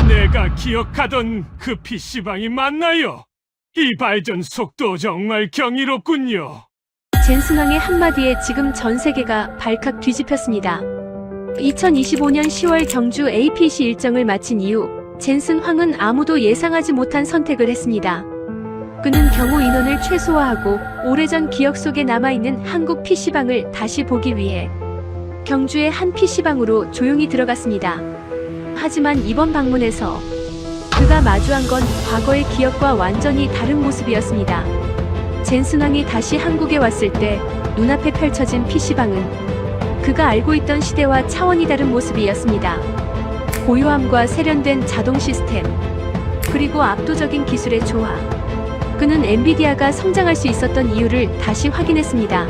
내가 기억하던 그 PC방이 맞나요? 이 발전 속도 정말 경이롭군요. 젠슨 황의 한마디에 지금 전 세계가 발칵 뒤집혔습니다. 2025년 10월 경주 APC 일정을 마친 이후 젠슨 황은 아무도 예상하지 못한 선택을 했습니다. 그는 경호 인원을 최소화하고 오래전 기억 속에 남아있는 한국 PC방을 다시 보기 위해 경주의 한 PC방으로 조용히 들어갔습니다. 하지만 이번 방문에서 그가 마주한 건 과거의 기억과 완전히 다른 모습이었습니다. 젠슨 황이 다시 한국에 왔을 때 눈앞에 펼쳐진 PC방은 그가 알고 있던 시대와 차원이 다른 모습이었습니다. 고요함과 세련된 자동 시스템, 그리고 압도적인 기술의 조화. 그는 엔비디아가 성장할 수 있었던 이유를 다시 확인했습니다.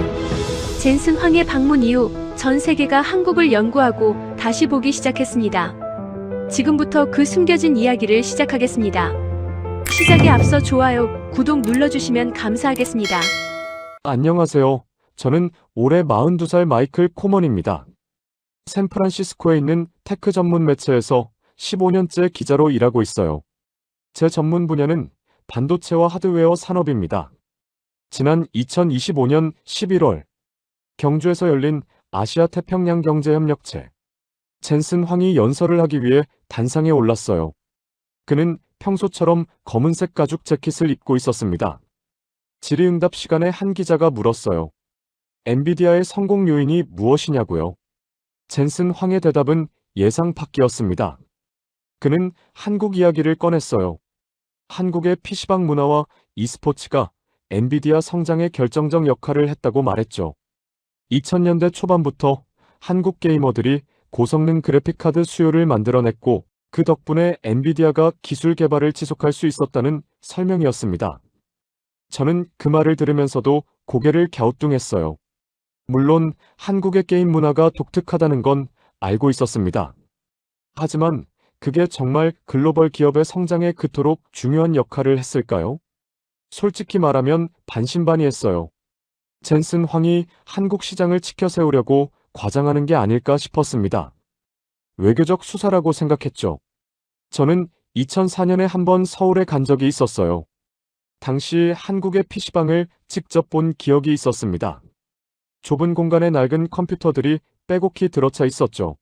젠슨 황의 방문 이후 전 세계가 한국을 연구하고 다시 보기 시작했습니다. 지금부터 그 숨겨진 이야기를 시작하겠습니다. 시작에 앞서 좋아요, 구독 눌러주시면 감사하겠습니다. 안녕하세요. 저는 올해 42살 마이클 코먼입니다. 샌프란시스코에 있는 테크 전문 매체에서 15년째 기자로 일하고 있어요. 제 전문 분야는 반도체와 하드웨어 산업입니다. 지난 2025년 11월 경주에서 열린 아시아 태평양 경제협력체 젠슨 황이 연설을 하기 위해 단상에 올랐어요. 그는 평소처럼 검은색 가죽 재킷을 입고 있었습니다. 질의응답 시간에 한 기자가 물었어요. 엔비디아의 성공 요인이 무엇이냐고요? 젠슨 황의 대답은 예상 밖이었습니다. 그는 한국 이야기를 꺼냈어요. 한국의 PC방 문화와 e스포츠가 엔비디아 성장에 결정적 역할을 했다고 말했죠. 2000년대 초반부터 한국 게이머들이 고성능 그래픽카드 수요를 만들어냈고 그 덕분에 엔비디아가 기술 개발을 지속할 수 있었다는 설명이었습니다. 저는 그 말을 들으면서도 고개를 갸우뚱했어요. 물론 한국의 게임 문화가 독특하다는 건 알고 있었습니다. 하지만 그게 정말 글로벌 기업의 성장에 그토록 중요한 역할을 했을까요? 솔직히 말하면 반신반의했어요. 젠슨 황이 한국 시장을 치켜 세우려고 과장하는 게 아닐까 싶었습니다. 외교적 수사라고 생각했죠. 저는 2004년에 한번 서울에 간 적이 있었어요. 당시 한국의 PC방을 직접 본 기억이 있었습니다. 좁은 공간에 낡은 컴퓨터들이 빼곡히 들어차 있었죠.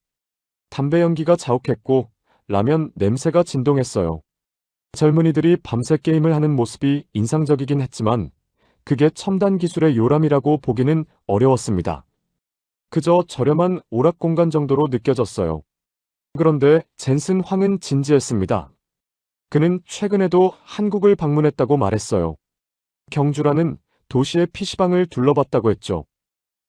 담배 연기가 자욱했고 라면 냄새가 진동했어요. 젊은이들이 밤새 게임을 하는 모습이 인상적이긴 했지만 그게 첨단 기술의 요람이라고 보기는 어려웠습니다. 그저 저렴한 오락 공간 정도로 느껴졌어요. 그런데 젠슨 황은 진지했습니다. 그는 최근에도 한국을 방문했다고 말했어요. 경주라는 도시의 PC방을 둘러봤다고 했죠.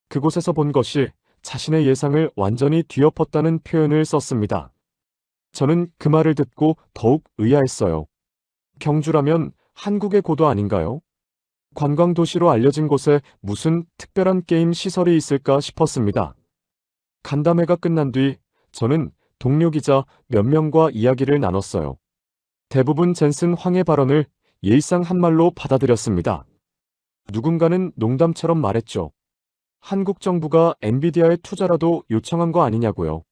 그곳에서 본 것이 자신의 예상을 완전히 뒤엎었다는 표현을 썼습니다. 저는 그 말을 듣고 더욱 의아했어요. 경주라면 한국의 고도 아닌가요? 관광도시로 알려진 곳에 무슨 특별한 게임 시설이 있을까 싶었습니다. 간담회가 끝난 뒤 저는 동료 기자 몇 명과 이야기를 나눴어요. 대부분 젠슨 황의 발언을 예의상 한 말로 받아들였습니다. 누군가는 농담처럼 말했죠. 한국 정부가 엔비디아에 투자라도 요청한 거 아니냐고요.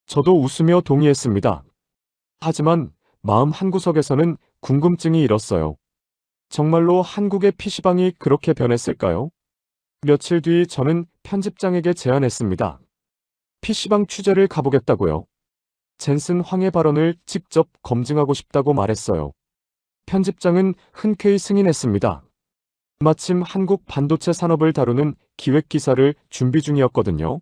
저도 웃으며 동의했습니다. 하지만 마음 한구석에서는 궁금증이 일었어요. 정말로 한국의 PC방이 그렇게 변했을까요? 며칠 뒤 저는 편집장에게 제안했습니다. PC방 취재를 가보겠다고요. 젠슨 황의 발언을 직접 검증하고 싶다고 말했어요. 편집장은 흔쾌히 승인했습니다. 마침 한국 반도체 산업을 다루는 기획 기사를 준비 중이었거든요.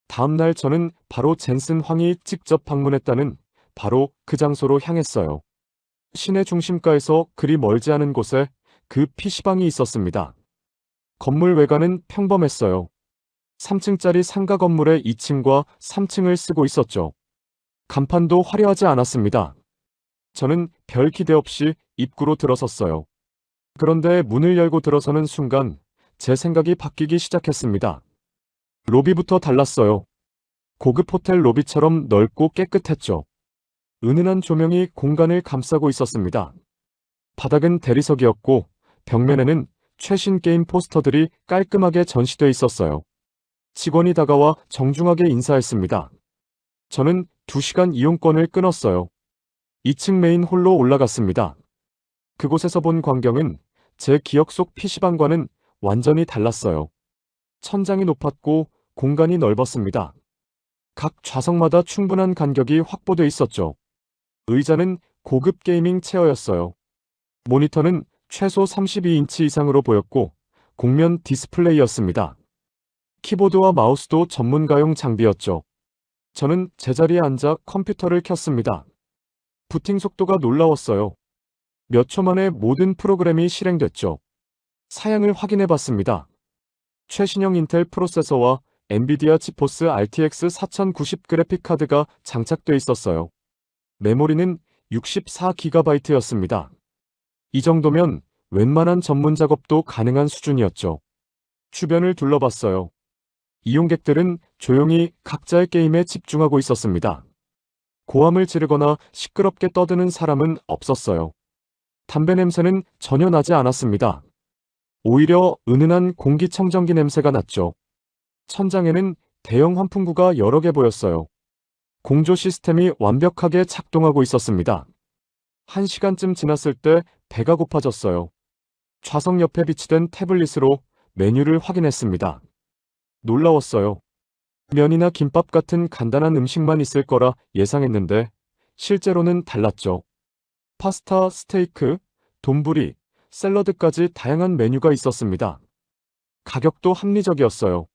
다음 날 저는 바로 젠슨 황이 직접 방문했다는 바로 그 장소로 향했어요. 시내 중심가에서 그리 멀지 않은 곳에 그 PC방이 있었습니다. 건물 외관은 평범했어요. 3층짜리 상가 건물의 2층과 3층을 쓰고 있었죠. 간판도 화려하지 않았습니다. 저는 별 기대 없이 입구로 들어섰어요. 그런데 문을 열고 들어서는 순간 제 생각이 바뀌기 시작했습니다. 로비부터 달랐어요. 고급 호텔 로비처럼 넓고 깨끗했죠. 은은한 조명이 공간을 감싸고 있었습니다. 바닥은 대리석이었고 벽면에는 최신 게임 포스터들이 깔끔하게 전시돼 있었어요. 직원이 다가와 정중하게 인사했습니다. 저는 2시간 이용권을 끊었어요. 2층 메인 홀로 올라갔습니다. 그곳에서 본 광경은 제 기억 속 PC방과는 완전히 달랐어요. 천장이 높았고 공간이 넓었습니다. 각 좌석마다 충분한 간격이 확보돼 있었죠. 의자는 고급 게이밍 체어였어요. 모니터는 최소 32인치 이상으로 보였고 곡면 디스플레이였습니다. 키보드와 마우스도 전문가용 장비였죠. 저는 제자리에 앉아 컴퓨터를 켰습니다. 부팅 속도가 놀라웠어요. 몇 초 만에 모든 프로그램이 실행됐죠. 사양을 확인해 봤습니다. 최신형 인텔 프로세서와 엔비디아 지포스 RTX 4090 그래픽 카드가 장착돼 있었어요. 메모리는 64GB였습니다. 이 정도면 웬만한 전문 작업도 가능한 수준이었죠. 주변을 둘러봤어요. 이용객들은 조용히 각자의 게임에 집중하고 있었습니다. 고함을 지르거나 시끄럽게 떠드는 사람은 없었어요. 담배 냄새는 전혀 나지 않았습니다. 오히려 은은한 공기청정기 냄새가 났죠. 천장에는 대형 환풍구가 여러 개 보였어요. 공조 시스템이 완벽하게 작동하고 있었습니다. 1시간쯤 지났을 때 배가 고파졌어요. 좌석 옆에 비치된 태블릿으로 메뉴를 확인했습니다. 놀라웠어요. 면이나 김밥 같은 간단한 음식만 있을 거라 예상했는데 실제로는 달랐죠. 파스타, 스테이크, 돈부리, 샐러드까지 다양한 메뉴가 있었습니다. 가격도 합리적이었어요.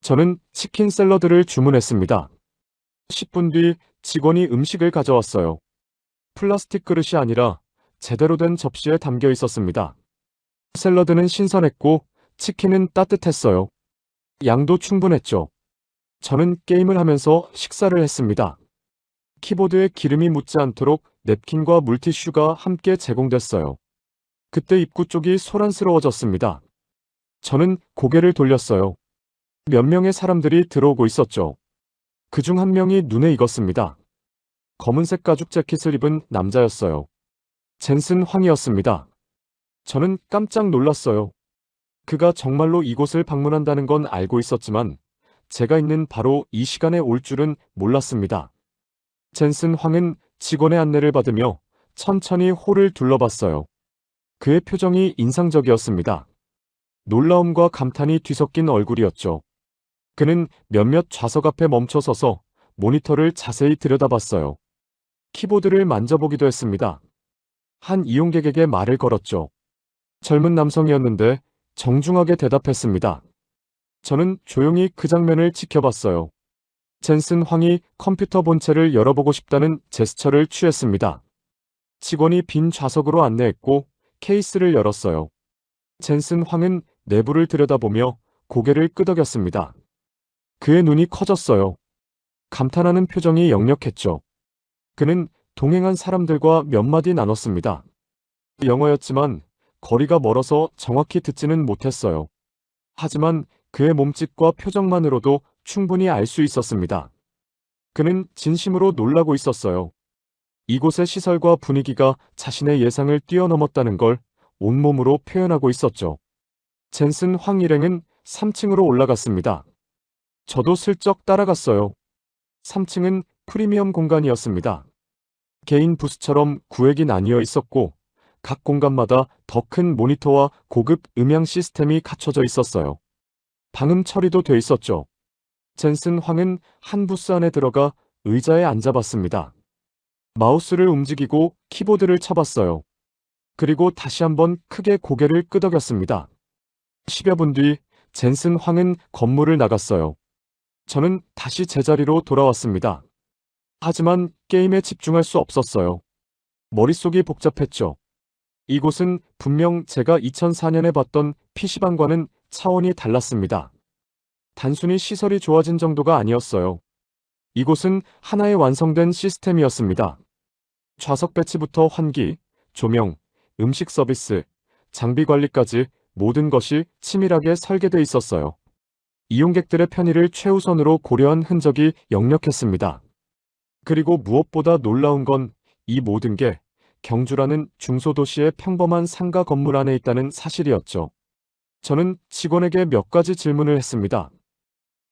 저는 치킨 샐러드를 주문했습니다. 10분 뒤 직원이 음식을 가져왔어요. 플라스틱 그릇이 아니라 제대로 된 접시에 담겨 있었습니다. 샐러드는 신선했고 치킨은 따뜻했어요. 양도 충분했죠. 저는 게임을 하면서 식사를 했습니다. 키보드에 기름이 묻지 않도록 냅킨과 물티슈가 함께 제공됐어요. 그때 입구 쪽이 소란스러워졌습니다. 저는 고개를 돌렸어요. 몇 명의 사람들이 들어오고 있었죠. 그중 한 명이 눈에 익었습니다. 검은색 가죽 재킷을 입은 남자였어요. 젠슨 황이었습니다. 저는 깜짝 놀랐어요. 그가 정말로 이곳을 방문한다는 건 알고 있었지만 제가 있는 바로 이 시간에 올 줄은 몰랐습니다. 젠슨 황은 직원의 안내를 받으며 천천히 홀을 둘러봤어요. 그의 표정이 인상적이었습니다. 놀라움과 감탄이 뒤섞인 얼굴이었죠. 그는 몇몇 좌석 앞에 멈춰서서 모니터를 자세히 들여다봤어요. 키보드를 만져보기도 했습니다. 한 이용객에게 말을 걸었죠. 젊은 남성이었는데 정중하게 대답했습니다. 저는 조용히 그 장면을 지켜봤어요. 젠슨 황이 컴퓨터 본체를 열어보고 싶다는 제스처를 취했습니다. 직원이 빈 좌석으로 안내했고 케이스를 열었어요. 젠슨 황은 내부를 들여다보며 고개를 끄덕였습니다. 그의 눈이 커졌어요. 감탄하는 표정이 역력했죠. 그는 동행한 사람들과 몇 마디 나눴습니다. 영어였지만 거리가 멀어서 정확히 듣지는 못했어요. 하지만 그의 몸짓과 표정만으로도 충분히 알 수 있었습니다. 그는 진심으로 놀라고 있었어요. 이곳의 시설과 분위기가 자신의 예상을 뛰어넘었다는 걸 온몸으로 표현하고 있었죠. 젠슨 황 일행은 3층으로 올라갔습니다. 저도 슬쩍 따라갔어요. 3층은 프리미엄 공간이었습니다. 개인 부스처럼 구획이 나뉘어 있었고 각 공간마다 더 큰 모니터와 고급 음향 시스템이 갖춰져 있었어요. 방음 처리도 돼 있었죠. 젠슨 황은 한 부스 안에 들어가 의자에 앉아봤습니다. 마우스를 움직이고 키보드를 쳐봤어요. 그리고 다시 한번 크게 고개를 끄덕였습니다. 10여 분 뒤 젠슨 황은 건물을 나갔어요. 저는 다시 제자리로 돌아왔습니다. 하지만 게임에 집중할 수 없었어요. 머릿속이 복잡했죠. 이곳은 분명 제가 2004년에 봤던 PC방과는 차원이 달랐습니다. 단순히 시설이 좋아진 정도가 아니었어요. 이곳은 하나의 완성된 시스템이었습니다. 좌석 배치부터 환기, 조명, 음식 서비스, 장비 관리까지 모든 것이 치밀하게 설계돼 있었어요. 이용객들의 편의를 최우선으로 고려한 흔적이 역력했습니다. 그리고 무엇보다 놀라운 건 이 모든 게 경주라는 중소도시의 평범한 상가 건물 안에 있다는 사실이었죠. 저는 직원에게 몇 가지 질문을 했습니다.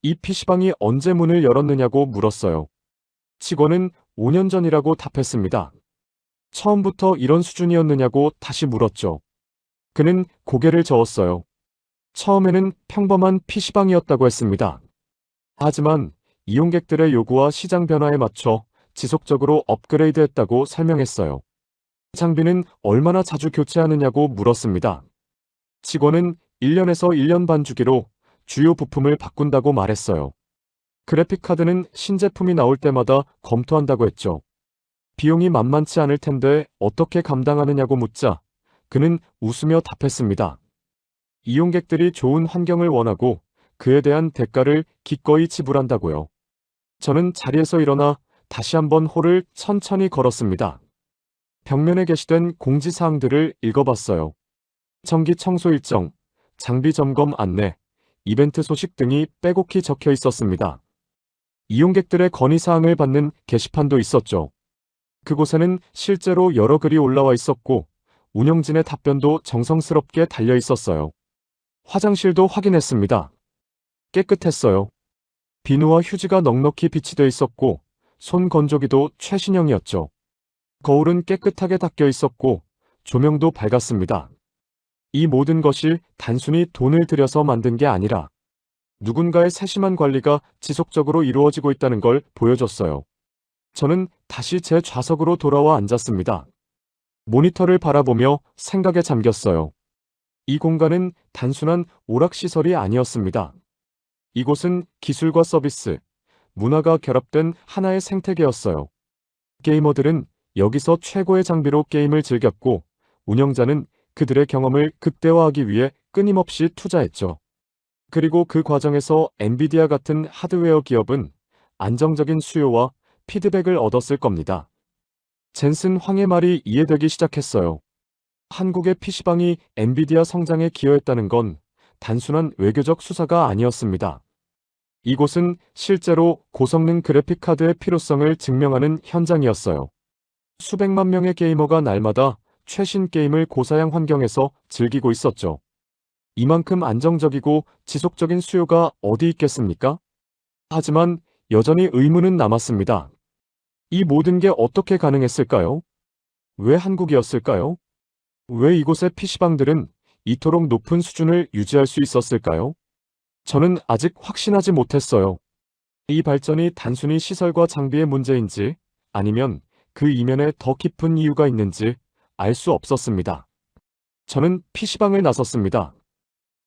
이 PC방이 언제 문을 열었느냐고 물었어요. 직원은 5년 전이라고 답했습니다. 처음부터 이런 수준이었느냐고 다시 물었죠. 그는 고개를 저었어요. 처음에는 평범한 PC방이었다고 했습니다. 하지만 이용객들의 요구와 시장 변화에 맞춰 지속적으로 업그레이드했다고 설명했어요. 장비는 얼마나 자주 교체하느냐고 물었습니다. 직원은 1년에서 1년 반 주기로 주요 부품을 바꾼다고 말했어요. 그래픽카드는 신제품이 나올 때마다 검토한다고 했죠. 비용이 만만치 않을 텐데 어떻게 감당하느냐고 묻자 그는 웃으며 답했습니다. 이용객들이 좋은 환경을 원하고 그에 대한 대가를 기꺼이 지불한다고요. 저는 자리에서 일어나 다시 한번 홀을 천천히 걸었습니다. 벽면에 게시된 공지사항들을 읽어봤어요. 정기 청소 일정, 장비 점검 안내, 이벤트 소식 등이 빼곡히 적혀 있었습니다. 이용객들의 건의사항을 받는 게시판도 있었죠. 그곳에는 실제로 여러 글이 올라와 있었고 운영진의 답변도 정성스럽게 달려 있었어요. 화장실도 확인했습니다. 깨끗했어요. 비누와 휴지가 넉넉히 비치돼 있었고 손 건조기도 최신형이었죠. 거울은 깨끗하게 닦여 있었고 조명도 밝았습니다. 이 모든 것이 단순히 돈을 들여서 만든 게 아니라 누군가의 세심한 관리가 지속적으로 이루어지고 있다는 걸 보여줬어요. 저는 다시 제 좌석으로 돌아와 앉았습니다. 모니터를 바라보며 생각에 잠겼어요. 이 공간은 단순한 오락시설이 아니었습니다. 이곳은 기술과 서비스, 문화가 결합된 하나의 생태계였어요. 게이머들은 여기서 최고의 장비로 게임을 즐겼고 운영자는 그들의 경험을 극대화하기 위해 끊임없이 투자했죠. 그리고 그 과정에서 엔비디아 같은 하드웨어 기업은 안정적인 수요와 피드백을 얻었을 겁니다. 젠슨 황의 말이 이해되기 시작했어요. 한국의 PC방이 엔비디아 성장에 기여했다는 건 단순한 외교적 수사가 아니었습니다. 이곳은 실제로 고성능 그래픽카드의 필요성을 증명하는 현장이었어요. 수백만 명의 게이머가 날마다 최신 게임을 고사양 환경에서 즐기고 있었죠. 이만큼 안정적이고 지속적인 수요가 어디 있겠습니까? 하지만 여전히 의문은 남았습니다. 이 모든 게 어떻게 가능했을까요? 왜 한국이었을까요? 왜 이곳의 PC방들은 이토록 높은 수준을 유지할 수 있었을까요? 저는 아직 확신하지 못했어요. 이 발전이 단순히 시설과 장비의 문제인지 아니면 그 이면에 더 깊은 이유가 있는지 알 수 없었습니다. 저는 PC방을 나섰습니다.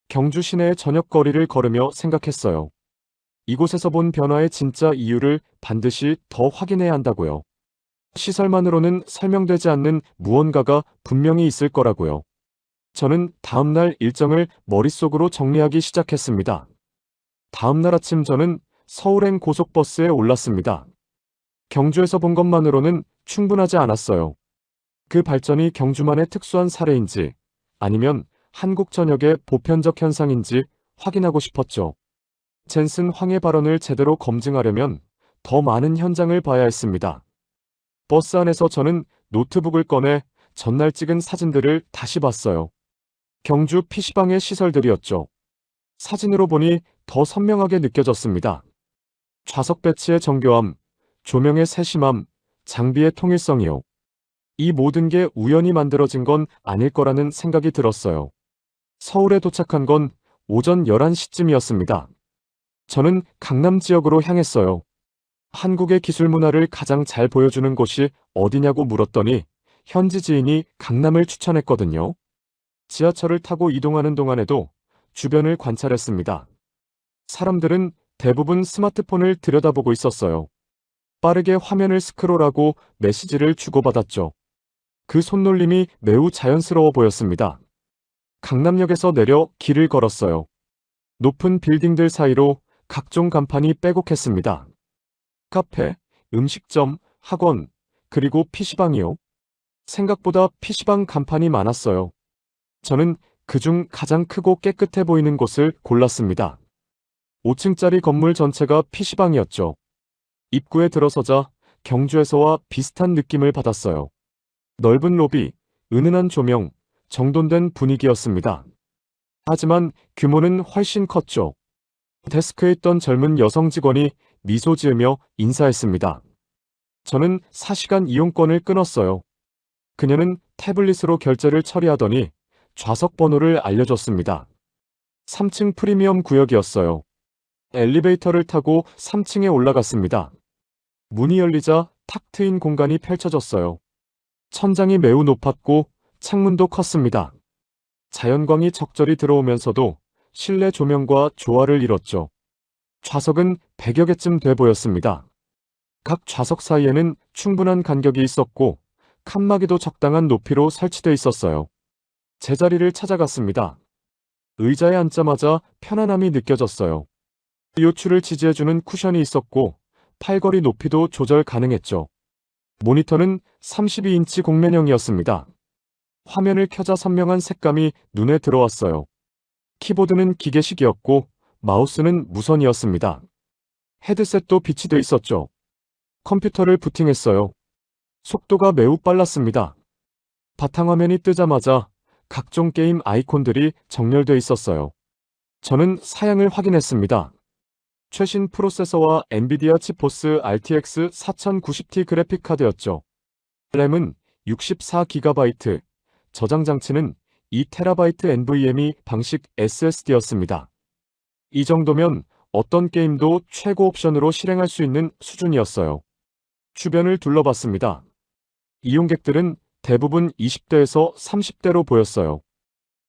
경주 시내의 저녁 거리를 걸으며 생각했어요. 이곳에서 본 변화의 진짜 이유를 반드시 더 확인해야 한다고요. 시설만으로는 설명되지 않는 무언가가 분명히 있을 거라고요. 저는 다음날 일정을 머릿속으로 정리하기 시작했습니다. 다음날 아침 저는 서울행 고속버스에 올랐습니다. 경주에서 본 것만으로는 충분하지 않았어요. 그 발전이 경주만의 특수한 사례인지 아니면 한국 전역의 보편적 현상인지 확인하고 싶었죠. 젠슨 황의 발언을 제대로 검증하려면 더 많은 현장을 봐야 했습니다. 버스 안에서 저는 노트북을 꺼내 전날 찍은 사진들을 다시 봤어요. 경주 PC방의 시설들이었죠. 사진으로 보니 더 선명하게 느껴졌습니다. 좌석 배치의 정교함, 조명의 세심함, 장비의 통일성이요. 이 모든 게 우연히 만들어진 건 아닐 거라는 생각이 들었어요. 서울에 도착한 건 오전 11시쯤이었습니다. 저는 강남 지역으로 향했어요. 한국의 기술 문화를 가장 잘 보여주는 곳이 어디냐고 물었더니 현지 지인이 강남을 추천했거든요. 지하철을 타고 이동하는 동안에도 주변을 관찰했습니다. 사람들은 대부분 스마트폰을 들여다보고 있었어요. 빠르게 화면을 스크롤하고 메시지를 주고받았죠. 그 손놀림이 매우 자연스러워 보였습니다. 강남역에서 내려 길을 걸었어요. 높은 빌딩들 사이로 각종 간판이 빼곡했습니다. 카페, 음식점, 학원, 그리고 PC방이요. 생각보다 PC방 간판이 많았어요. 저는 그중 가장 크고 깨끗해 보이는 곳을 골랐습니다. 5층짜리 건물 전체가 PC방이었죠. 입구에 들어서자 경주에서와 비슷한 느낌을 받았어요. 넓은 로비, 은은한 조명, 정돈된 분위기였습니다. 하지만 규모는 훨씬 컸죠. 데스크에 있던 젊은 여성 직원이 미소 지으며 인사했습니다. 저는 4시간 이용권을 끊었어요. 그녀는 태블릿으로 결제를 처리하더니 좌석 번호를 알려줬습니다. 3층 프리미엄 구역이었어요. 엘리베이터를 타고 3층에 올라갔습니다. 문이 열리자 탁 트인 공간이 펼쳐졌어요. 천장이 매우 높았고 창문도 컸습니다. 자연광이 적절히 들어오면서도 실내 조명과 조화를 이뤘죠. 좌석은 100여 개쯤 돼 보였습니다. 각 좌석 사이에는 충분한 간격이 있었고 칸막이도 적당한 높이로 설치돼 있었어요. 제자리를 찾아갔습니다. 의자에 앉자마자 편안함이 느껴졌어요. 요추를 지지해주는 쿠션이 있었고 팔걸이 높이도 조절 가능했죠. 모니터는 32인치 곡면형이었습니다. 화면을 켜자 선명한 색감이 눈에 들어왔어요. 키보드는 기계식이었고 마우스는 무선이었습니다. 헤드셋도 비치돼 있었죠. 컴퓨터를 부팅했어요. 속도가 매우 빨랐습니다. 바탕화면이 뜨자마자 각종 게임 아이콘들이 정렬돼 있었어요. 저는 사양을 확인했습니다. 최신 프로세서와 엔비디아 치포스 RTX 4090Ti 그래픽 카드였죠. 램은 64GB, 저장 장치는 2TB NVMe 방식 SSD였습니다. 이 정도면 어떤 게임도 최고 옵션으로 실행할 수 있는 수준이었어요. 주변을 둘러봤습니다. 이용객들은 대부분 20대에서 30대로 보였어요.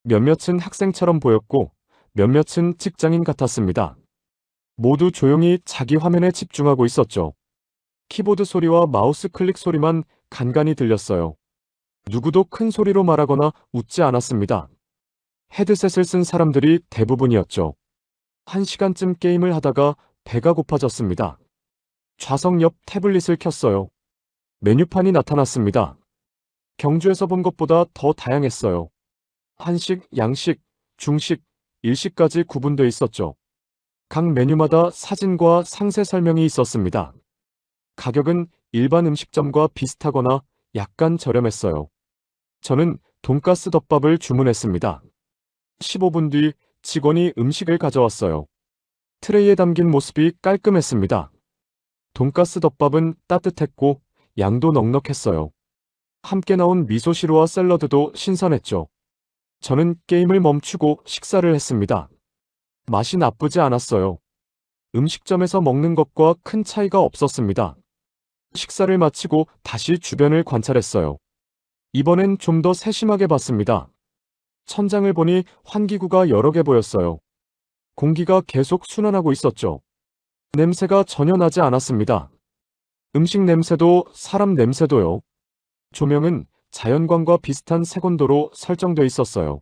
몇몇은 학생처럼 보였고 몇몇은 직장인 같았습니다. 모두 조용히 자기 화면에 집중하고 있었죠. 키보드 소리와 마우스 클릭 소리만 간간히 들렸어요. 누구도 큰 소리로 말하거나 웃지 않았습니다. 헤드셋을 쓴 사람들이 대부분이었죠. 1시간쯤 게임을 하다가 배가 고파졌습니다. 좌석 옆 태블릿을 켰어요. 메뉴판이 나타났습니다. 경주에서 본 것보다 더 다양했어요. 한식, 양식, 중식, 일식까지 구분돼 있었죠. 각 메뉴마다 사진과 상세 설명이 있었습니다. 가격은 일반 음식점과 비슷하거나 약간 저렴했어요. 저는 돈가스 덮밥을 주문했습니다. 15분 뒤 직원이 음식을 가져왔어요. 트레이에 담긴 모습이 깔끔했습니다. 돈가스 덮밥은 따뜻했고 양도 넉넉했어요. 함께 나온 미소시루와 샐러드도 신선했죠. 저는 게임을 멈추고 식사를 했습니다. 맛이 나쁘지 않았어요. 음식점에서 먹는 것과 큰 차이가 없었습니다. 식사를 마치고 다시 주변을 관찰했어요. 이번엔 좀 더 세심하게 봤습니다. 천장을 보니 환기구가 여러 개 보였어요. 공기가 계속 순환하고 있었죠. 냄새가 전혀 나지 않았습니다. 음식 냄새도 사람 냄새도요. 조명은 자연광과 비슷한 색온도로 설정돼 있었어요.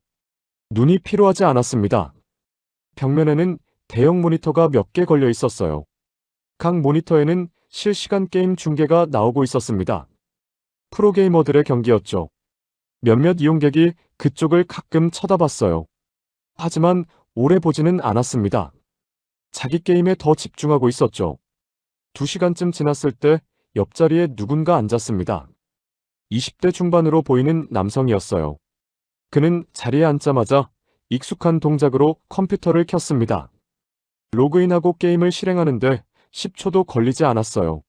눈이 피로하지 않았습니다. 벽면에는 대형 모니터가 몇 개 걸려 있었어요. 각 모니터에는 실시간 게임 중계가 나오고 있었습니다. 프로게이머들의 경기였죠. 몇몇 이용객이 그쪽을 가끔 쳐다봤어요. 하지만 오래 보지는 않았습니다. 자기 게임에 더 집중하고 있었죠. 2시간쯤 지났을 때 옆자리에 누군가 앉았습니다. 20대 중반으로 보이는 남성이었어요. 그는 자리에 앉자마자 익숙한 동작으로 컴퓨터를 켰습니다. 로그인하고 게임을 실행하는데 10초도 걸리지 않았어요.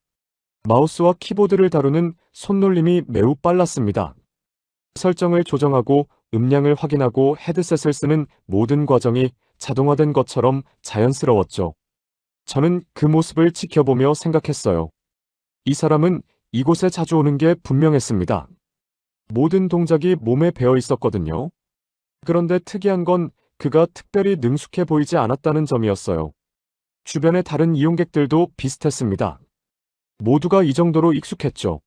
마우스와 키보드를 다루는 손놀림이 매우 빨랐습니다. 설정을 조정하고 음량을 확인하고 헤드셋을 쓰는 모든 과정이 자동화된 것처럼 자연스러웠죠. 저는 그 모습을 지켜보며 생각했어요. 이 사람은 이곳에 자주 오는 게 분명했습니다. 모든 동작이 몸에 배어 있었거든요. 그런데 특이한 건 그가 특별히 능숙해 보이지 않았다는 점이었어요. 주변의 다른 이용객들도 비슷했습니다. 모두가 이 정도로 익숙했죠.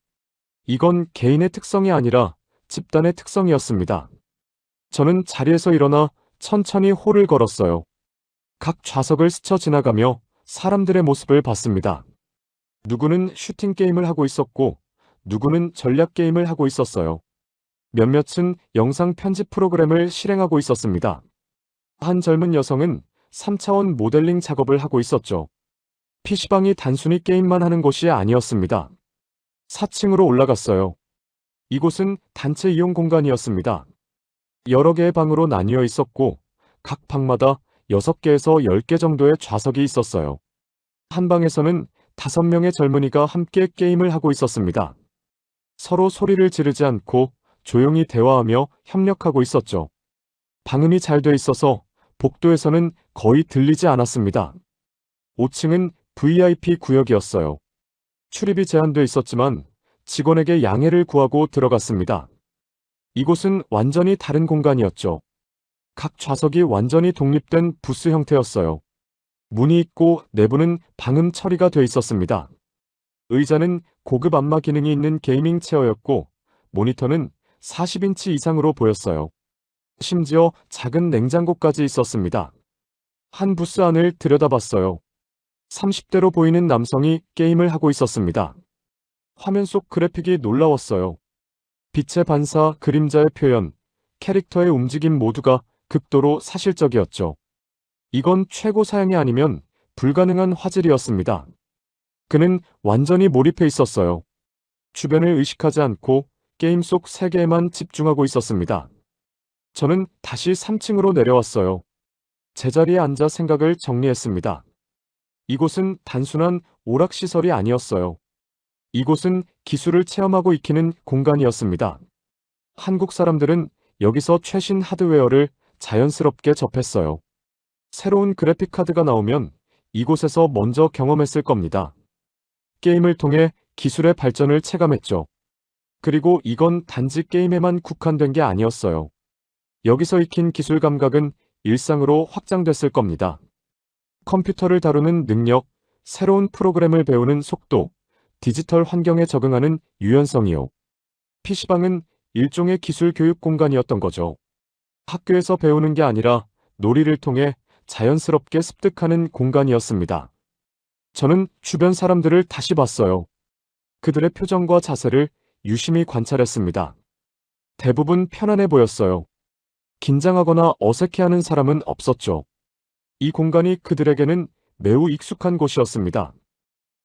이건 개인의 특성이 아니라 집단의 특성이었습니다. 저는 자리에서 일어나 천천히 홀을 걸었어요. 각 좌석을 스쳐 지나가며 사람들의 모습을 봤습니다. 누구는 슈팅 게임을 하고 있었고 누구는 전략 게임을 하고 있었어요. 몇몇은 영상 편집 프로그램을 실행하고 있었습니다. 한 젊은 여성은 3차원 모델링 작업을 하고 있었죠. PC방이 단순히 게임만 하는 곳이 아니었습니다. 4층으로 올라갔어요. 이곳은 단체 이용 공간이었습니다. 여러 개의 방으로 나뉘어 있었고 각 방마다 6개에서 10개 정도의 좌석이 있었어요. 한 방에서는 5명의 젊은이가 함께 게임을 하고 있었습니다. 서로 소리를 지르지 않고 조용히 대화하며 협력하고 있었죠. 방음이 잘 돼 있어서 복도에서는 거의 들리지 않았습니다. 5층은 VIP 구역이었어요. 출입이 제한돼 있었지만 직원에게 양해를 구하고 들어갔습니다. 이곳은 완전히 다른 공간이었죠. 각 좌석이 완전히 독립된 부스 형태였어요. 문이 있고 내부는 방음 처리가 돼 있었습니다. 의자는 고급 안마 기능이 있는 게이밍 체어였고 모니터는 40인치 이상으로 보였어요. 심지어 작은 냉장고까지 있었습니다. 한 부스 안을 들여다봤어요. 30대로 보이는 남성이 게임을 하고 있었습니다. 화면 속 그래픽이 놀라웠어요. 빛의 반사, 그림자의 표현, 캐릭터의 움직임 모두가 극도로 사실적이었죠. 이건 최고 사양이 아니면 불가능한 화질이었습니다. 그는 완전히 몰입해 있었어요. 주변을 의식하지 않고 게임 속 세계에만 집중하고 있었습니다. 저는 다시 3층으로 내려왔어요. 제자리에 앉아 생각을 정리했습니다. 이곳은 단순한 오락시설이 아니었어요. 이곳은 기술을 체험하고 익히는 공간이었습니다. 한국 사람들은 여기서 최신 하드웨어를 자연스럽게 접했어요. 새로운 그래픽 카드가 나오면 이곳에서 먼저 경험했을 겁니다. 게임을 통해 기술의 발전을 체감했죠. 그리고 이건 단지 게임에만 국한된 게 아니었어요. 여기서 익힌 기술 감각은 일상으로 확장됐을 겁니다. 컴퓨터를 다루는 능력, 새로운 프로그램을 배우는 속도, 디지털 환경에 적응하는 유연성이요. PC방은 일종의 기술 교육 공간이었던 거죠. 학교에서 배우는 게 아니라 놀이를 통해 자연스럽게 습득하는 공간이었습니다. 저는 주변 사람들을 다시 봤어요. 그들의 표정과 자세를 유심히 관찰했습니다. 대부분 편안해 보였어요. 긴장하거나 어색해하는 사람은 없었죠. 이 공간이 그들에게는 매우 익숙한 곳이었습니다.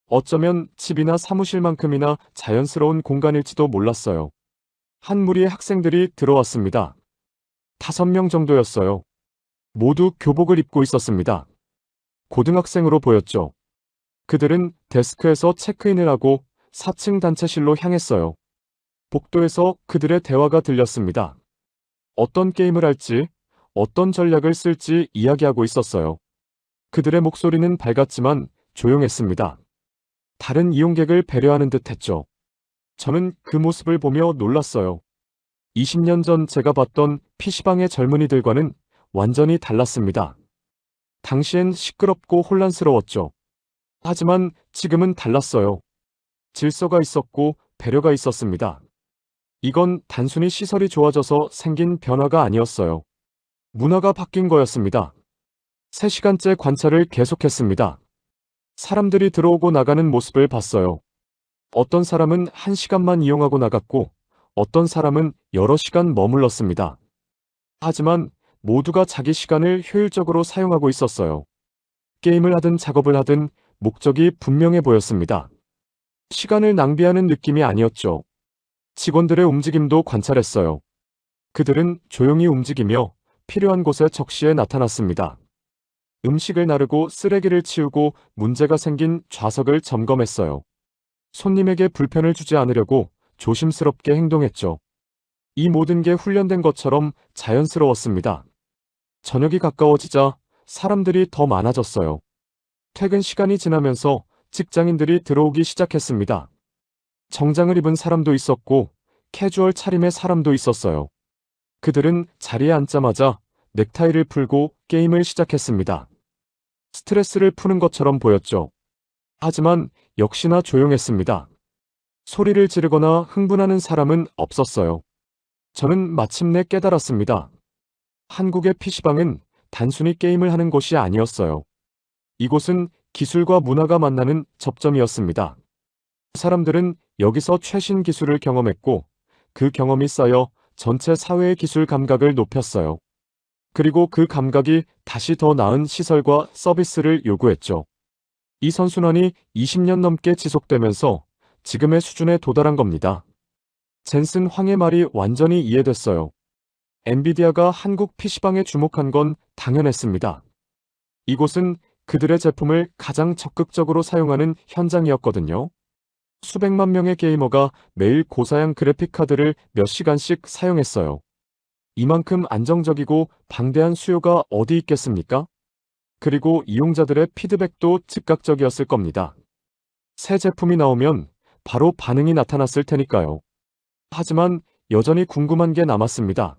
어쩌면 집이나 사무실만큼이나 자연스러운 공간일지도 몰랐어요. 한 무리의 학생들이 들어왔습니다. 5명 정도였어요. 모두 교복을 입고 있었습니다. 고등학생으로 보였죠. 그들은 데스크에서 체크인을 하고 4층 단체실로 향했어요. 복도에서 그들의 대화가 들렸습니다. 어떤 게임을 할지, 어떤 전략을 쓸지 이야기하고 있었어요. 그들의 목소리는 밝았지만 조용했습니다. 다른 이용객을 배려하는 듯 했죠. 저는 그 모습을 보며 놀랐어요. 20년 전 제가 봤던 PC방의 젊은이들과는 완전히 달랐습니다. 당시엔 시끄럽고 혼란스러웠죠. 하지만 지금은 달랐어요. 질서가 있었고 배려가 있었습니다. 이건 단순히 시설이 좋아져서 생긴 변화가 아니었어요. 문화가 바뀐 거였습니다. 3시간째 관찰을 계속했습니다. 사람들이 들어오고 나가는 모습을 봤어요. 어떤 사람은 1시간만 이용하고 나갔고 어떤 사람은 여러 시간 머물렀습니다. 하지만 모두가 자기 시간을 효율적으로 사용하고 있었어요. 게임을 하든 작업을 하든 목적이 분명해 보였습니다. 시간을 낭비하는 느낌이 아니었죠. 직원들의 움직임도 관찰했어요. 그들은 조용히 움직이며 필요한 곳에 적시에 나타났습니다. 음식을 나르고 쓰레기를 치우고 문제가 생긴 좌석을 점검했어요. 손님에게 불편을 주지 않으려고 조심스럽게 행동했죠. 이 모든 게 훈련된 것처럼 자연스러웠습니다. 저녁이 가까워지자 사람들이 더 많아졌어요. 퇴근 시간이 지나면서 직장인들이 들어오기 시작했습니다. 정장을 입은 사람도 있었고 캐주얼 차림의 사람도 있었어요. 그들은 자리에 앉자마자 넥타이를 풀고 게임을 시작했습니다. 스트레스를 푸는 것처럼 보였죠. 하지만 역시나 조용했습니다. 소리를 지르거나 흥분하는 사람은 없었어요. 저는 마침내 깨달았습니다. 한국의 PC방은 단순히 게임을 하는 곳이 아니었어요. 이곳은 기술과 문화가 만나는 접점이었습니다. 사람들은 여기서 최신 기술을 경험했고 그 경험이 쌓여 전체 사회의 기술 감각을 높였어요. 그리고 그 감각이 다시 더 나은 시설과 서비스를 요구했죠. 이 선순환이 20년 넘게 지속되면서 지금의 수준에 도달한 겁니다. 젠슨 황의 말이 완전히 이해됐어요. 엔비디아가 한국 PC방에 주목한 건 당연했습니다. 이곳은 그들의 제품을 가장 적극적으로 사용하는 현장이었거든요. 수백만 명의 게이머가 매일 고사양 그래픽카드를 몇 시간씩 사용했어요. 이만큼 안정적이고 방대한 수요가 어디 있겠습니까? 그리고 이용자들의 피드백도 즉각적이었을 겁니다. 새 제품이 나오면 바로 반응이 나타났을 테니까요. 하지만 여전히 궁금한 게 남았습니다.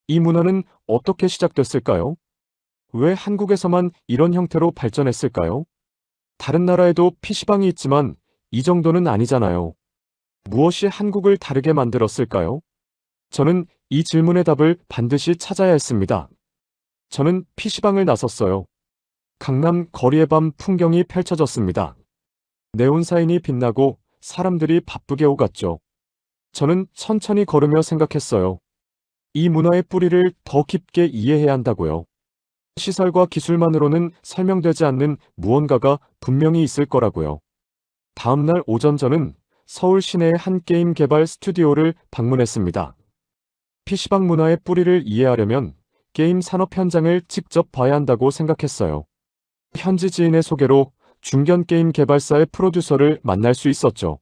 이 문화는 어떻게 시작됐을까요? 왜 한국에서만 이런 형태로 발전했을까요? 다른 나라에도 PC방이 있지만 이 정도는 아니잖아요. 무엇이 한국을 다르게 만들었을까요? 저는 이 질문의 답을 반드시 찾아야 했습니다. 저는 PC방을 나섰어요. 강남 거리의 밤 풍경이 펼쳐졌습니다. 네온사인이 빛나고 사람들이 바쁘게 오갔죠. 저는 천천히 걸으며 생각했어요. 이 문화의 뿌리를 더 깊게 이해해야 한다고요. 시설과 기술만으로는 설명되지 않는 무언가가 분명히 있을 거라고요. 다음날 오전 저는 서울 시내의 한 게임 개발 스튜디오를 방문했습니다. PC방 문화의 뿌리를 이해하려면 게임 산업 현장을 직접 봐야 한다고 생각했어요. 현지 지인의 소개로 중견 게임 개발사의 프로듀서를 만날 수 있었죠.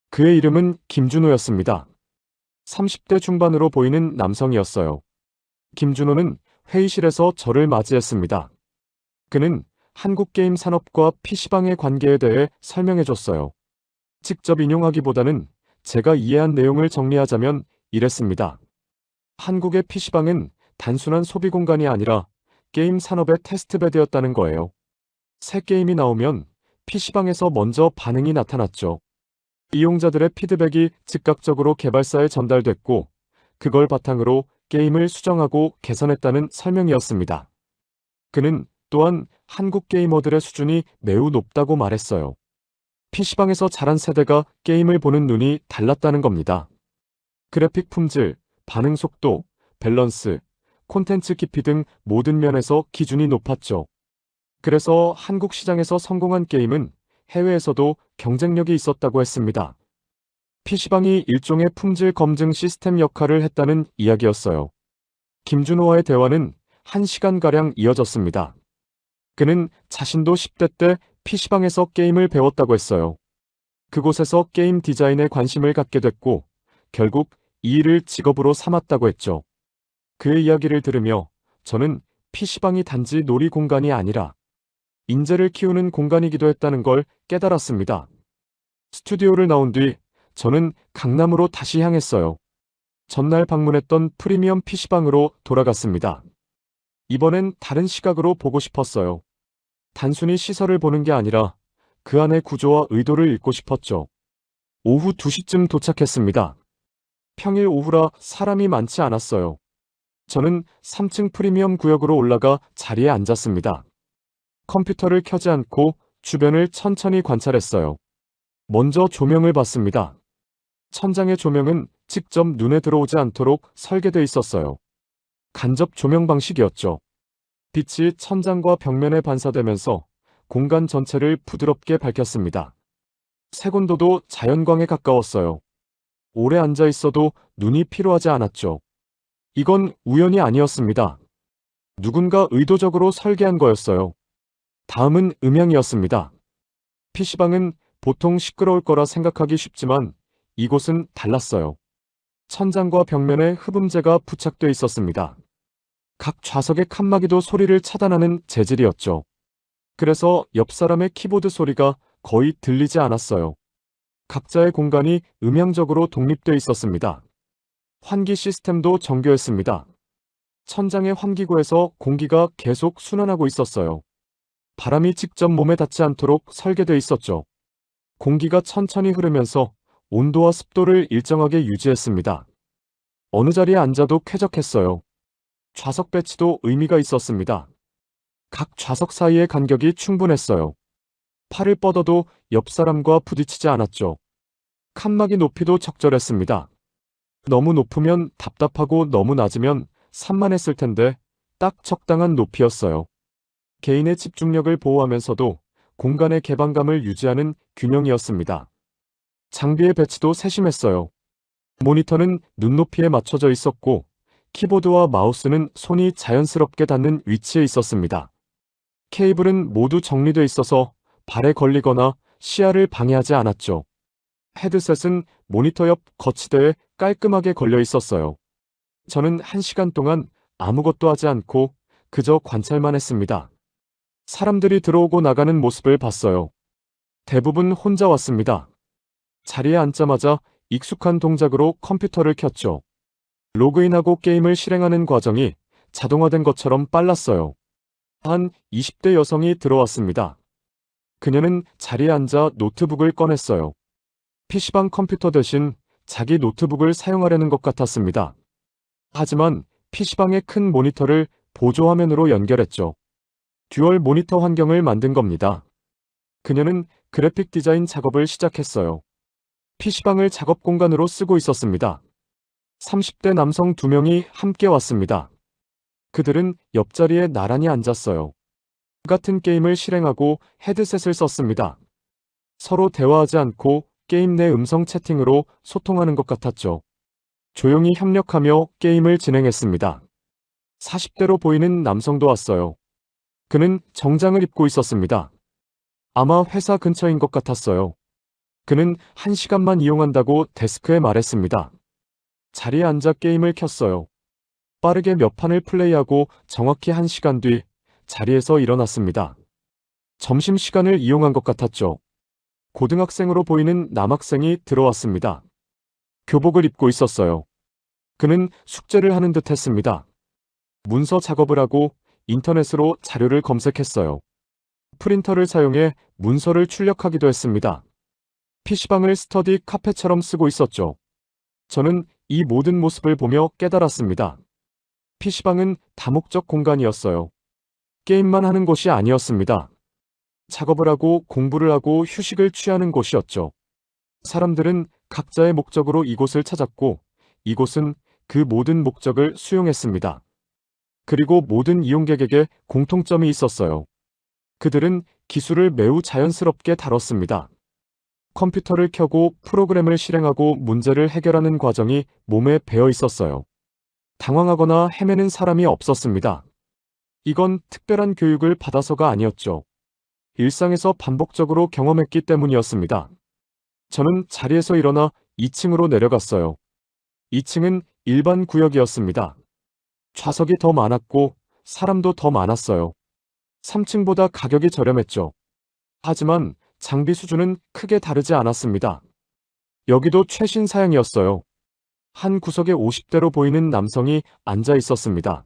그의 이름은 김준호였습니다. 30대 중반으로 보이는 남성이었어요. 김준호는 회의실에서 저를 맞이했습니다. 그는 한국 게임 산업과 PC방의 관계에 대해 설명해줬어요. 직접 인용하기보다는 제가 이해한 내용을 정리하자면 이랬습니다. 한국의 PC방은 단순한 소비 공간이 아니라 게임 산업의 테스트베드였다는 거예요. 새 게임이 나오면 PC방에서 먼저 반응이 나타났죠. 이용자들의 피드백이 즉각적으로 개발사에 전달됐고 그걸 바탕으로 게임을 수정하고 개선했다는 설명이었습니다. 그는 또한 한국 게이머들의 수준이 매우 높다고 말했어요. PC방에서 자란 세대가 게임을 보는 눈이 달랐다는 겁니다. 그래픽 품질, 반응 속도, 밸런스, 콘텐츠 깊이 등 모든 면에서 기준이 높았죠. 그래서 한국 시장에서 성공한 게임은 해외에서도 경쟁력이 있었다고 했습니다. PC방이 일종의 품질 검증 시스템 역할을 했다는 이야기였어요. 김준호와의 대화는 1시간가량 이어졌습니다. 그는 자신도 10대 때 PC방에서 게임을 배웠다고 했어요. 그곳에서 게임 디자인에 관심을 갖게 됐고 결국 이 일을 직업으로 삼았다고 했죠. 그의 이야기를 들으며 저는 PC방이 단지 놀이 공간이 아니라 인재를 키우는 공간이기도 했다는 걸 깨달았습니다. 스튜디오를 나온 뒤 저는 강남으로 다시 향했어요. 전날 방문했던 프리미엄 PC방으로 돌아갔습니다. 이번엔 다른 시각으로 보고 싶었어요. 단순히 시설을 보는 게 아니라 그 안의 구조와 의도를 읽고 싶었죠. 오후 2시쯤 도착했습니다. 평일 오후라 사람이 많지 않았어요. 저는 3층 프리미엄 구역으로 올라가 자리에 앉았습니다. 컴퓨터를 켜지 않고 주변을 천천히 관찰했어요. 먼저 조명을 봤습니다. 천장의 조명은 직접 눈에 들어오지 않도록 설계되어 있었어요. 간접 조명 방식이었죠. 빛이 천장과 벽면에 반사되면서 공간 전체를 부드럽게 밝혔습니다. 색온도도 자연광에 가까웠어요. 오래 앉아 있어도 눈이 피로하지 않았죠. 이건 우연이 아니었습니다. 누군가 의도적으로 설계한 거였어요. 다음은 음향이었습니다. PC방은 보통 시끄러울 거라 생각하기 쉽지만 이곳은 달랐어요. 천장과 벽면에 흡음재가 부착돼 있었습니다. 각 좌석의 칸막이도 소리를 차단하는 재질이었죠. 그래서 옆 사람의 키보드 소리가 거의 들리지 않았어요. 각자의 공간이 음향적으로 독립돼 있었습니다. 환기 시스템도 정교했습니다. 천장의 환기구에서 공기가 계속 순환하고 있었어요. 바람이 직접 몸에 닿지 않도록 설계돼 있었죠. 공기가 천천히 흐르면서 온도와 습도를 일정하게 유지했습니다. 어느 자리에 앉아도 쾌적했어요. 좌석 배치도 의미가 있었습니다. 각 좌석 사이의 간격이 충분했어요. 팔을 뻗어도 옆 사람과 부딪히지 않았죠. 칸막이 높이도 적절했습니다. 너무 높으면 답답하고 너무 낮으면 산만했을 텐데 딱 적당한 높이였어요. 개인의 집중력을 보호하면서도 공간의 개방감을 유지하는 균형이었습니다. 장비의 배치도 세심했어요. 모니터는 눈높이에 맞춰져 있었고 키보드와 마우스는 손이 자연스럽게 닿는 위치에 있었습니다. 케이블은 모두 정리돼 있어서 발에 걸리거나 시야를 방해하지 않았죠. 헤드셋은 모니터 옆 거치대에 깔끔하게 걸려 있었어요. 저는 1시간 동안 아무것도 하지 않고 그저 관찰만 했습니다. 사람들이 들어오고 나가는 모습을 봤어요. 대부분 혼자 왔습니다. 자리에 앉자마자 익숙한 동작으로 컴퓨터를 켰죠. 로그인하고 게임을 실행하는 과정이 자동화된 것처럼 빨랐어요. 한 20대 여성이 들어왔습니다. 그녀는 자리에 앉아 노트북을 꺼냈어요. PC방 컴퓨터 대신 자기 노트북을 사용하려는 것 같았습니다. 하지만 PC방의 큰 모니터를 보조화면으로 연결했죠. 듀얼 모니터 환경을 만든 겁니다. 그녀는 그래픽 디자인 작업을 시작했어요. PC방을 작업 공간으로 쓰고 있었습니다. 30대 남성 2명이 함께 왔습니다. 그들은 옆자리에 나란히 앉았어요. 같은 게임을 실행하고 헤드셋을 썼습니다. 서로 대화하지 않고 게임 내 음성 채팅으로 소통하는 것 같았죠. 조용히 협력하며 게임을 진행했습니다. 40대로 보이는 남성도 왔어요. 그는 정장을 입고 있었습니다. 아마 회사 근처인 것 같았어요. 그는 1시간만 이용한다고 데스크에 말했습니다. 자리에 앉아 게임을 켰어요. 빠르게 몇 판을 플레이하고 정확히 1시간 뒤 자리에서 일어났습니다. 점심시간을 이용한 것 같았죠. 고등학생으로 보이는 남학생이 들어왔습니다. 교복을 입고 있었어요. 그는 숙제를 하는 듯 했습니다. 문서 작업을 하고 인터넷으로 자료를 검색했어요. 프린터를 사용해 문서를 출력하기도 했습니다. PC방을 스터디 카페처럼 쓰고 있었죠. 저는 이 모든 모습을 보며 깨달았습니다. PC방은 다목적 공간이었어요. 게임만 하는 곳이 아니었습니다. 작업을 하고 공부를 하고 휴식을 취하는 곳이었죠. 사람들은 각자의 목적으로 이곳을 찾았고 이곳은 그 모든 목적을 수용했습니다. 그리고 모든 이용객에게 공통점이 있었어요. 그들은 기술을 매우 자연스럽게 다뤘습니다. 컴퓨터를 켜고 프로그램을 실행하고 문제를 해결하는 과정이 몸에 배어 있었어요. 당황하거나 헤매는 사람이 없었습니다. 이건 특별한 교육을 받아서가 아니었죠. 일상에서 반복적으로 경험했기 때문이었습니다. 저는 자리에서 일어나 2층으로 내려갔어요. 2층은 일반 구역이었습니다. 좌석이 더 많았고 사람도 더 많았어요. 3층보다 가격이 저렴했죠. 하지만 장비 수준은 크게 다르지 않았습니다. 여기도 최신 사양이었어요. 한 구석에 50대로 보이는 남성이 앉아 있었습니다.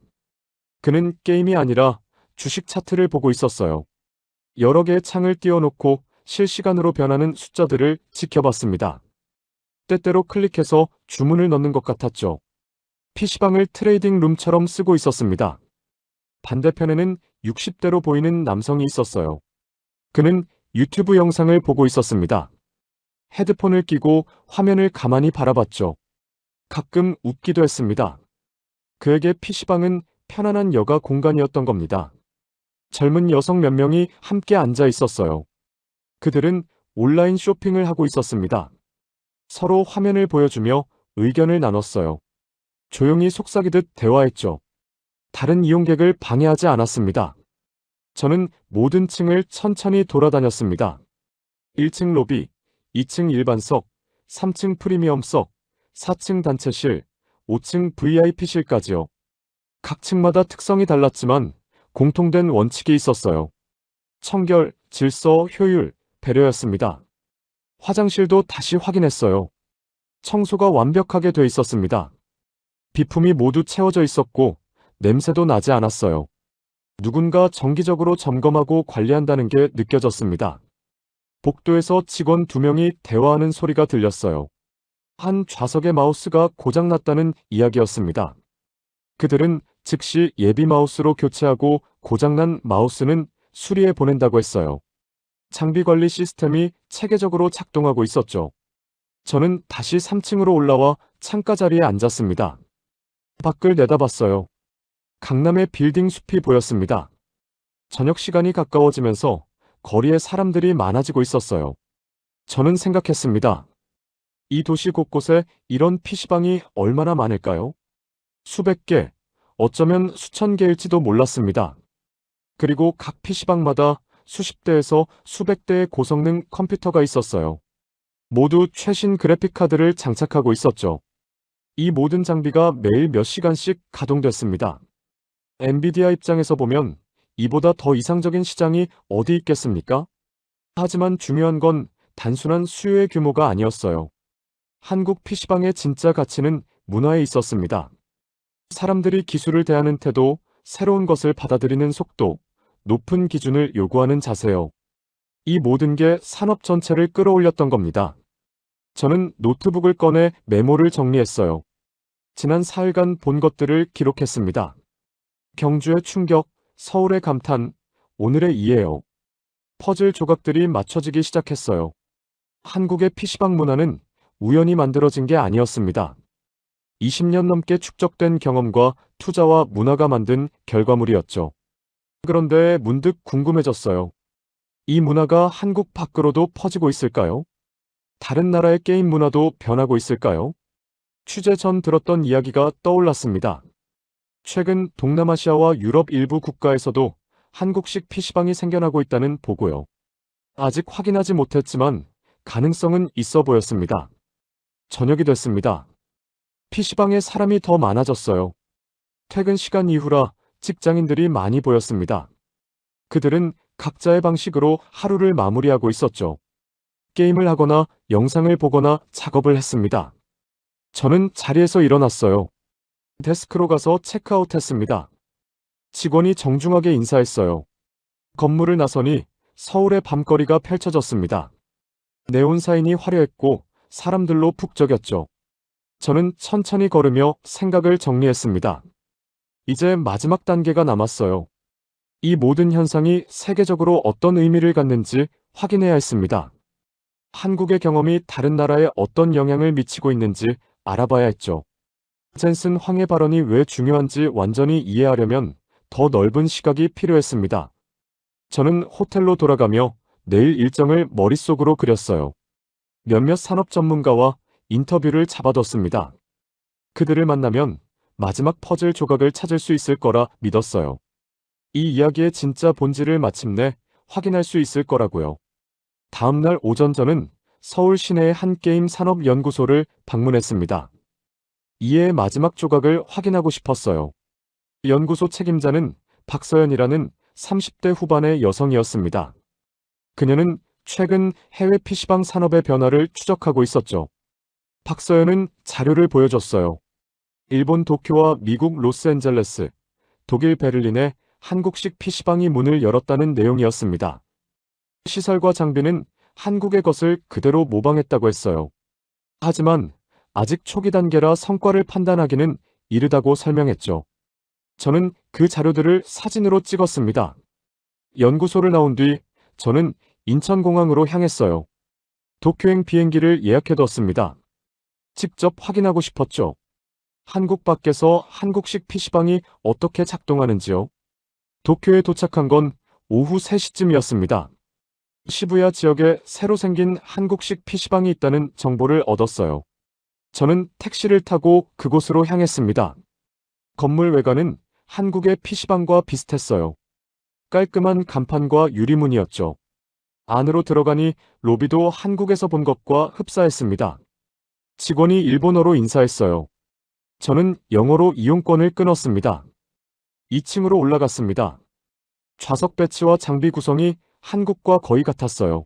그는 게임이 아니라 주식 차트를 보고 있었어요. 여러 개의 창을 띄워놓고 실시간으로 변하는 숫자들을 지켜봤습니다. 때때로 클릭해서 주문을 넣는 것 같았죠. PC방을 트레이딩 룸처럼 쓰고 있었습니다. 반대편에는 60대로 보이는 남성이 있었어요. 그는 유튜브 영상을 보고 있었습니다. 헤드폰을 끼고 화면을 가만히 바라봤죠. 가끔 웃기도 했습니다. 그에게 PC방은 편안한 여가 공간이었던 겁니다. 젊은 여성 몇 명이 함께 앉아 있었어요. 그들은 온라인 쇼핑을 하고 있었습니다. 서로 화면을 보여주며 의견을 나눴어요. 조용히 속삭이듯 대화했죠. 다른 이용객을 방해하지 않았습니다. 저는 모든 층을 천천히 돌아다녔습니다. 1층 로비, 2층 일반석, 3층 프리미엄석, 4층 단체실, 5층 VIP실까지요. 각 층마다 특성이 달랐지만 공통된 원칙이 있었어요. 청결, 질서, 효율, 배려였습니다. 화장실도 다시 확인했어요. 청소가 완벽하게 돼 있었습니다. 비품이 모두 채워져 있었고 냄새도 나지 않았어요. 누군가 정기적으로 점검하고 관리한다는 게 느껴졌습니다. 복도에서 직원 2명이 대화하는 소리가 들렸어요. 한 좌석의 마우스가 고장났다는 이야기였습니다. 그들은 즉시 예비 마우스로 교체하고 고장난 마우스는 수리해 보낸다고 했어요. 장비 관리 시스템이 체계적으로 작동하고 있었죠. 저는 다시 3층으로 올라와 창가 자리에 앉았습니다. 밖을 내다봤어요. 강남의 빌딩 숲이 보였습니다. 저녁 시간이 가까워지면서 거리에 사람들이 많아지고 있었어요. 저는 생각했습니다. 이 도시 곳곳에 이런 PC방이 얼마나 많을까요? 수백 개, 어쩌면 수천 개일지도 몰랐습니다. 그리고 각 PC방마다 수십 대에서 수백 대의 고성능 컴퓨터가 있었어요. 모두 최신 그래픽카드를 장착하고 있었죠. 이 모든 장비가 매일 몇 시간씩 가동됐습니다. 엔비디아 입장에서 보면 이보다 더 이상적인 시장이 어디 있겠습니까? 하지만 중요한 건 단순한 수요의 규모가 아니었어요. 한국 PC방의 진짜 가치는 문화에 있었습니다. 사람들이 기술을 대하는 태도, 새로운 것을 받아들이는 속도, 높은 기준을 요구하는 자세요. 이 모든 게 산업 전체를 끌어올렸던 겁니다. 저는 노트북을 꺼내 메모를 정리했어요. 지난 4일간 본 것들을 기록했습니다. 경주의 충격, 서울의 감탄, 오늘의 이해요. 퍼즐 조각들이 맞춰지기 시작했어요. 한국의 PC방 문화는 우연히 만들어진 게 아니었습니다. 20년 넘게 축적된 경험과 투자와 문화가 만든 결과물이었죠. 그런데 문득 궁금해졌어요. 이 문화가 한국 밖으로도 퍼지고 있을까요? 다른 나라의 게임 문화도 변하고 있을까요? 취재 전 들었던 이야기가 떠올랐습니다. 최근 동남아시아와 유럽 일부 국가에서도 한국식 PC방이 생겨나고 있다는 보고요. 아직 확인하지 못했지만 가능성은 있어 보였습니다. 저녁이 됐습니다. PC방에 사람이 더 많아졌어요. 퇴근 시간 이후라 직장인들이 많이 보였습니다. 그들은 각자의 방식으로 하루를 마무리하고 있었죠. 게임을 하거나 영상을 보거나 작업을 했습니다. 저는 자리에서 일어났어요. 데스크로 가서 체크아웃했습니다. 직원이 정중하게 인사했어요. 건물을 나서니 서울의 밤거리가 펼쳐졌습니다. 네온 사인이 화려했고 사람들로 북적였죠. 저는 천천히 걸으며 생각을 정리했습니다. 이제 마지막 단계가 남았어요. 이 모든 현상이 세계적으로 어떤 의미를 갖는지 확인해야 했습니다. 한국의 경험이 다른 나라에 어떤 영향을 미치고 있는지 알아봐야 했죠. 젠슨 황의 발언이 왜 중요한지 완전히 이해하려면 더 넓은 시각이 필요했습니다. 저는 호텔로 돌아가며 내일 일정을 머릿속으로 그렸어요. 몇몇 산업 전문가와 인터뷰를 잡아뒀습니다. 그들을 만나면 마지막 퍼즐 조각을 찾을 수 있을 거라 믿었어요. 이 이야기의 진짜 본질을 마침내 확인할 수 있을 거라고요. 다음 날 오전 저는 서울 시내의 한 게임 산업 연구소를 방문했습니다. 이해의 마지막 조각을 확인하고 싶었어요. 연구소 책임자는 박서연이라는 30대 후반의 여성이었습니다. 그녀는 최근 해외 PC방 산업의 변화를 추적하고 있었죠. 박서연은 자료를 보여줬어요. 일본 도쿄와 미국 로스앤젤레스, 독일 베를린에 한국식 PC방이 문을 열었다는 내용이었습니다. 시설과 장비는 한국의 것을 그대로 모방했다고 했어요. 하지만 아직 초기 단계라 성과를 판단하기는 이르다고 설명했죠. 저는 그 자료들을 사진으로 찍었습니다. 연구소를 나온 뒤 저는 인천공항으로 향했어요. 도쿄행 비행기를 예약해뒀습니다. 직접 확인하고 싶었죠. 한국 밖에서 한국식 PC방이 어떻게 작동하는지요. 도쿄에 도착한 건 오후 3시쯤이었습니다. 시부야 지역에 새로 생긴 한국식 PC방이 있다는 정보를 얻었어요. 저는 택시를 타고 그곳으로 향했습니다. 건물 외관은 한국의 PC방과 비슷했어요. 깔끔한 간판과 유리문이었죠. 안으로 들어가니 로비도 한국에서 본 것과 흡사했습니다. 직원이 일본어로 인사했어요. 저는 영어로 이용권을 끊었습니다. 2층으로 올라갔습니다. 좌석 배치와 장비 구성이 한국과 거의 같았어요.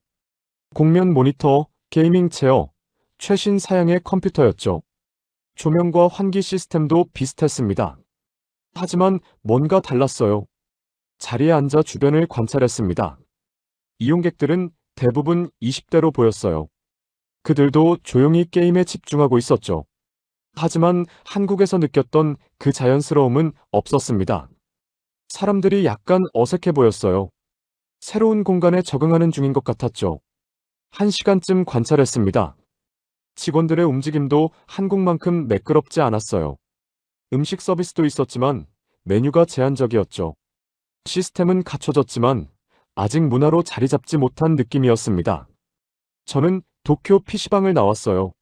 곡면 모니터, 게이밍 체어, 최신 사양의 컴퓨터였죠. 조명과 환기 시스템도 비슷했습니다. 하지만 뭔가 달랐어요. 자리에 앉아 주변을 관찰했습니다. 이용객들은 대부분 20대로 보였어요. 그들도 조용히 게임에 집중하고 있었죠. 하지만 한국에서 느꼈던 그 자연스러움은 없었습니다. 사람들이 약간 어색해 보였어요. 새로운 공간에 적응하는 중인 것 같았죠. 1시간쯤 관찰했습니다. 직원들의 움직임도 한국만큼 매끄럽지 않았어요. 음식 서비스도 있었지만 메뉴가 제한적이었죠. 시스템은 갖춰졌지만 아직 문화로 자리 잡지 못한 느낌이었습니다. 저는 도쿄 PC방을 나왔어요.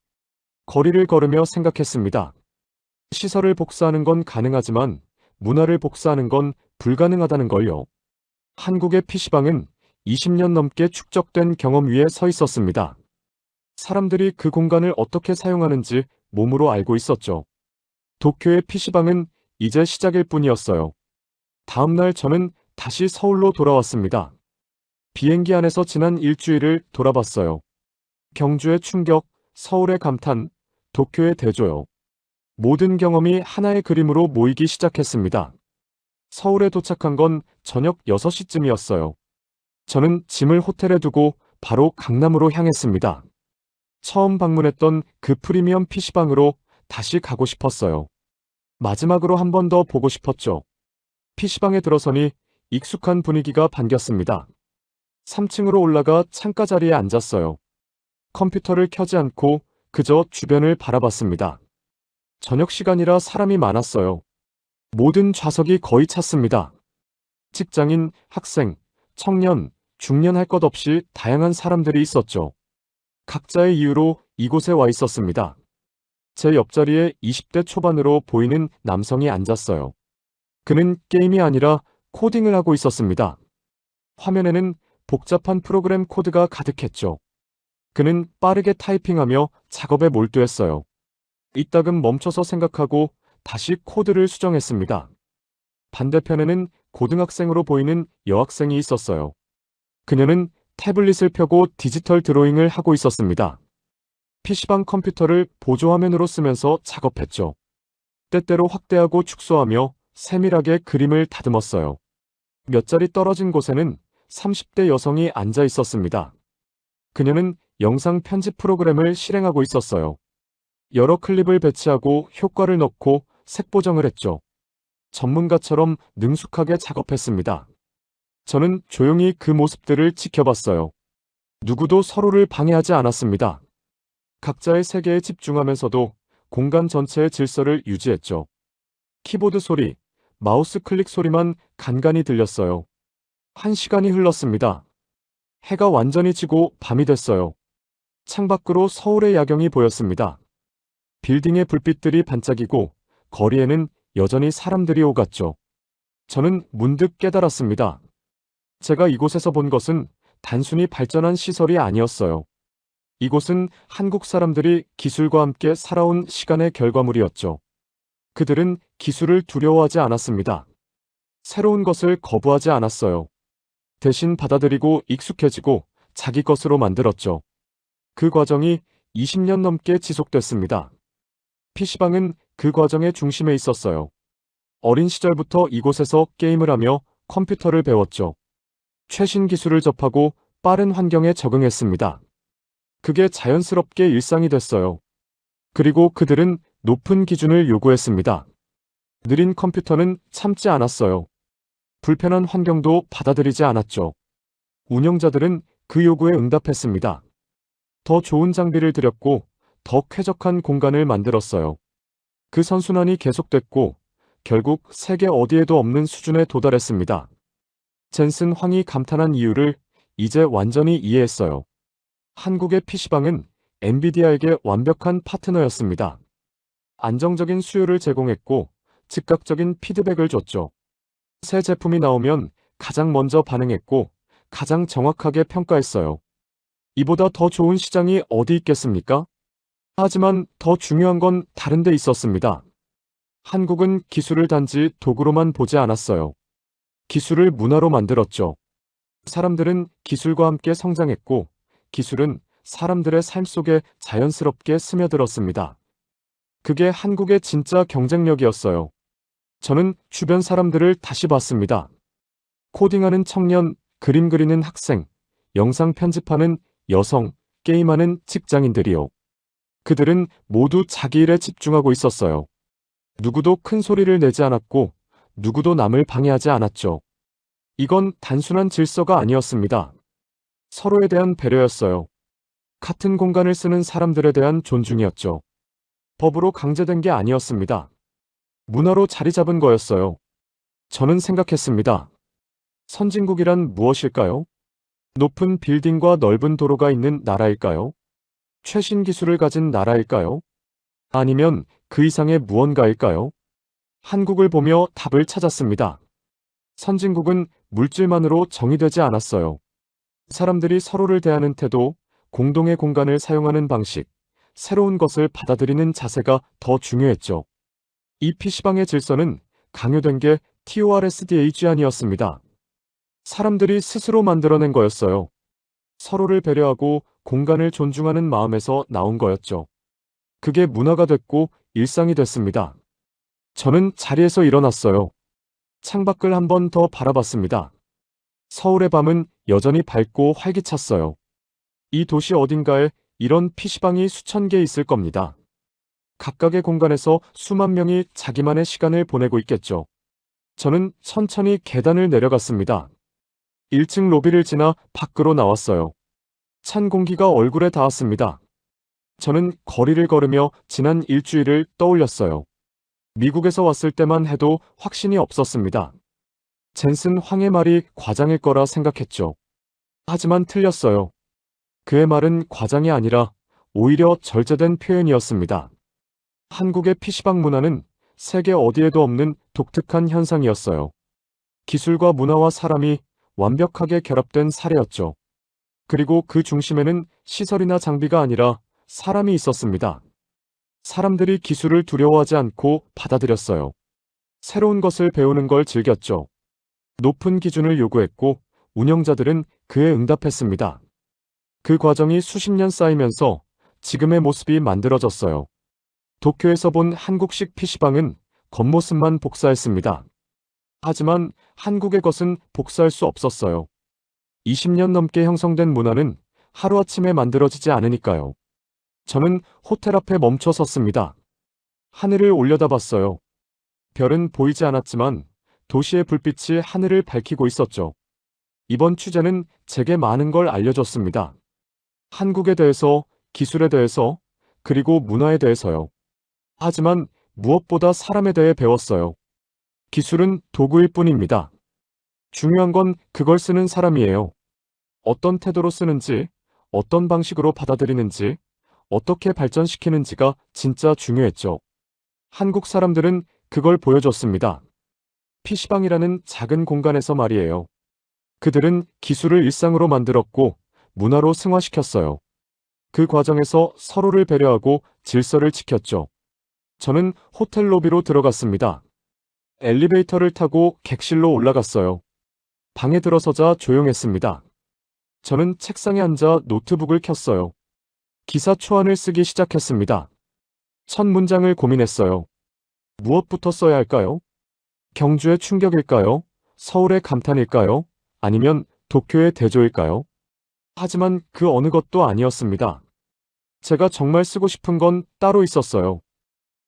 거리를 걸으며 생각했습니다. 시설을 복사하는 건 가능하지만 문화를 복사하는 건 불가능하다는 걸요. 한국의 PC방은 20년 넘게 축적된 경험 위에 서 있었습니다. 사람들이 그 공간을 어떻게 사용하는지 몸으로 알고 있었죠. 도쿄의 PC방은 이제 시작일 뿐이었어요. 다음 날 저는 다시 서울로 돌아왔습니다. 비행기 안에서 지난 일주일을 돌아봤어요. 경주의 충격, 서울의 감탄, 도쿄의 대조요. 모든 경험이 하나의 그림으로 모이기 시작했습니다. 서울에 도착한 건 저녁 6시쯤이었어요. 저는 짐을 호텔에 두고 바로 강남으로 향했습니다. 처음 방문했던 그 프리미엄 PC방으로 다시 가고 싶었어요. 마지막으로 한 번 더 보고 싶었죠. PC방에 들어서니 익숙한 분위기가 반겼습니다. 3층으로 올라가 창가 자리에 앉았어요. 컴퓨터를 켜지 않고 그저 주변을 바라봤습니다. 저녁 시간이라 사람이 많았어요. 모든 좌석이 거의 찼습니다. 직장인, 학생, 청년, 중년 할 것 없이 다양한 사람들이 있었죠. 각자의 이유로 이곳에 와 있었습니다. 제 옆자리에 20대 초반으로 보이는 남성이 앉았어요. 그는 게임이 아니라 코딩을 하고 있었습니다. 화면에는 복잡한 프로그램 코드가 가득했죠. 그는 빠르게 타이핑하며 작업에 몰두했어요. 이따금 멈춰서 생각하고 다시 코드를 수정했습니다. 반대편에는 고등학생으로 보이는 여학생이 있었어요. 그녀는 태블릿을 펴고 디지털 드로잉을 하고 있었습니다. PC방 컴퓨터를 보조화면으로 쓰면서 작업했죠. 때때로 확대하고 축소하며 세밀하게 그림을 다듬었어요. 몇 자리 떨어진 곳에는 30대 여성이 앉아 있었습니다. 그녀는 영상 편집 프로그램을 실행하고 있었어요. 여러 클립을 배치하고 효과를 넣고 색 보정을 했죠. 전문가처럼 능숙하게 작업했습니다. 저는 조용히 그 모습들을 지켜봤어요. 누구도 서로를 방해하지 않았습니다. 각자의 세계에 집중하면서도 공간 전체의 질서를 유지했죠. 키보드 소리, 마우스 클릭 소리만 간간히 들렸어요. 1시간이 흘렀습니다. 해가 완전히 지고 밤이 됐어요. 창밖으로 서울의 야경이 보였습니다. 빌딩의 불빛들이 반짝이고 거리에는 여전히 사람들이 오갔죠. 저는 문득 깨달았습니다. 제가 이곳에서 본 것은 단순히 발전한 시설이 아니었어요. 이곳은 한국 사람들이 기술과 함께 살아온 시간의 결과물이었죠. 그들은 기술을 두려워하지 않았습니다. 새로운 것을 거부하지 않았어요. 대신 받아들이고 익숙해지고 자기 것으로 만들었죠. 그 과정이 20년 넘게 지속됐습니다. PC방은 그 과정의 중심에 있었어요. 어린 시절부터 이곳에서 게임을 하며 컴퓨터를 배웠죠. 최신 기술을 접하고 빠른 환경에 적응했습니다. 그게 자연스럽게 일상이 됐어요. 그리고 그들은 높은 기준을 요구했습니다. 느린 컴퓨터는 참지 않았어요. 불편한 환경도 받아들이지 않았죠. 운영자들은 그 요구에 응답했습니다. 더 좋은 장비를 들였고 더 쾌적한 공간을 만들었어요. 그 선순환이 계속됐고 결국 세계 어디에도 없는 수준에 도달했습니다. 젠슨 황이 감탄한 이유를 이제 완전히 이해했어요. 한국의 PC방은 엔비디아에게 완벽한 파트너였습니다. 안정적인 수요를 제공했고 즉각적인 피드백을 줬죠. 새 제품이 나오면 가장 먼저 반응했고 가장 정확하게 평가했어요. 이보다 더 좋은 시장이 어디 있겠습니까? 하지만 더 중요한 건 다른 데 있었습니다. 한국은 기술을 단지 도구로만 보지 않았어요. 기술을 문화로 만들었죠. 사람들은 기술과 함께 성장했고 기술은 사람들의 삶 속에 자연스럽게 스며들었습니다. 그게 한국의 진짜 경쟁력이었어요. 저는 주변 사람들을 다시 봤습니다. 코딩하는 청년, 그림 그리는 학생, 영상 편집하는 여성, 게임하는 직장인들이요. 그들은 모두 자기 일에 집중하고 있었어요. 누구도 큰 소리를 내지 않았고 누구도 남을 방해하지 않았죠. 이건 단순한 질서가 아니었습니다. 서로에 대한 배려였어요. 같은 공간을 쓰는 사람들에 대한 존중이었죠. 법으로 강제된 게 아니었습니다. 문화로 자리 잡은 거였어요. 저는 생각했습니다. 선진국이란 무엇일까요? 높은 빌딩과 넓은 도로가 있는 나라일까요? 최신 기술을 가진 나라일까요? 아니면 그 이상의 무언가일까요? 한국을 보며 답을 찾았습니다. 선진국은 물질만으로 정의되지 않았어요. 사람들이 서로를 대하는 태도, 공동의 공간을 사용하는 방식, 새로운 것을 받아들이는 자세가 더 중요했죠. 이 PC방의 질서는 강요된 게 TORSDAG 아니었습니다. 사람들이 스스로 만들어낸 거였어요. 서로를 배려하고 공간을 존중하는 마음에서 나온 거였죠. 그게 문화가 됐고 일상이 됐습니다. 저는 자리에서 일어났어요. 창밖을 한 번 더 바라봤습니다. 서울의 밤은 여전히 밝고 활기찼어요. 이 도시 어딘가에 이런 PC방이 수천 개 있을 겁니다. 각각의 공간에서 수만 명이 자기만의 시간을 보내고 있겠죠. 저는 천천히 계단을 내려갔습니다. 1층 로비를 지나 밖으로 나왔어요. 찬 공기가 얼굴에 닿았습니다. 저는 거리를 걸으며 지난 일주일을 떠올렸어요. 미국에서 왔을 때만 해도 확신이 없었습니다. 젠슨 황의 말이 과장일 거라 생각했죠. 하지만 틀렸어요. 그의 말은 과장이 아니라 오히려 절제된 표현이었습니다. 한국의 PC방 문화는 세계 어디에도 없는 독특한 현상이었어요. 기술과 문화와 사람이 완벽하게 결합된 사례였죠. 그리고 그 중심에는 시설이나 장비가 아니라 사람이 있었습니다. 사람들이 기술을 두려워하지 않고 받아들였어요. 새로운 것을 배우는 걸 즐겼죠. 높은 기준을 요구했고 운영자들은 그에 응답했습니다. 그 과정이 수십 년 쌓이면서 지금의 모습이 만들어졌어요. 도쿄에서 본 한국식 PC방은 겉모습만 복사했습니다. 하지만 한국의 것은 복사할 수 없었어요. 20년 넘게 형성된 문화는 하루아침에 만들어지지 않으니까요. 저는 호텔 앞에 멈춰 섰습니다. 하늘을 올려다봤어요. 별은 보이지 않았지만 도시의 불빛이 하늘을 밝히고 있었죠. 이번 취재는 제게 많은 걸 알려줬습니다. 한국에 대해서, 기술에 대해서, 그리고 문화에 대해서요. 하지만 무엇보다 사람에 대해 배웠어요. 기술은 도구일 뿐입니다. 중요한 건 그걸 쓰는 사람이에요. 어떤 태도로 쓰는지, 어떤 방식으로 받아들이는지, 어떻게 발전시키는지가 진짜 중요했죠. 한국 사람들은 그걸 보여줬습니다. PC방이라는 작은 공간에서 말이에요. 그들은 기술을 일상으로 만들었고 문화로 승화시켰어요. 그 과정에서 서로를 배려하고 질서를 지켰죠. 저는 호텔 로비로 들어갔습니다. 엘리베이터를 타고 객실로 올라갔어요. 방에 들어서자 조용했습니다. 저는 책상에 앉아 노트북을 켰어요. 기사 초안을 쓰기 시작했습니다. 첫 문장을 고민했어요. 무엇부터 써야 할까요? 경주의 충격일까요? 서울의 감탄일까요? 아니면 도쿄의 대조일까요? 하지만 그 어느 것도 아니었습니다. 제가 정말 쓰고 싶은 건 따로 있었어요.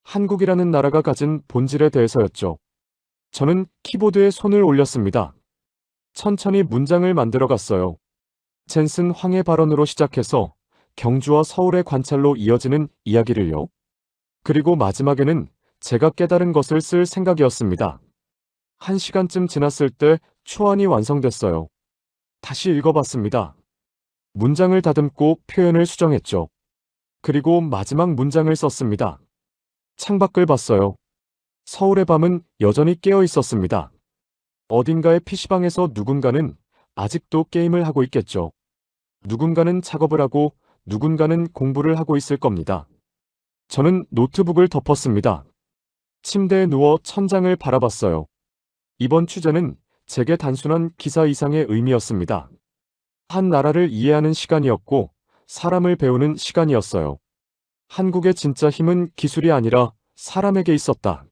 한국이라는 나라가 가진 본질에 대해서였죠. 저는 키보드에 손을 올렸습니다. 천천히 문장을 만들어갔어요. 젠슨 황의 발언으로 시작해서 경주와 서울의 관찰로 이어지는 이야기를요. 그리고 마지막에는 제가 깨달은 것을 쓸 생각이었습니다. 1시간쯤 지났을 때 초안이 완성됐어요. 다시 읽어봤습니다. 문장을 다듬고 표현을 수정했죠. 그리고 마지막 문장을 썼습니다. 창밖을 봤어요. 서울의 밤은 여전히 깨어 있었습니다. 어딘가의 PC방에서 누군가는 아직도 게임을 하고 있겠죠. 누군가는 작업을 하고 누군가는 공부를 하고 있을 겁니다. 저는 노트북을 덮었습니다. 침대에 누워 천장을 바라봤어요. 이번 취재는 제게 단순한 기사 이상의 의미였습니다. 한 나라를 이해하는 시간이었고 사람을 배우는 시간이었어요. 한국의 진짜 힘은 기술이 아니라 사람에게 있었다.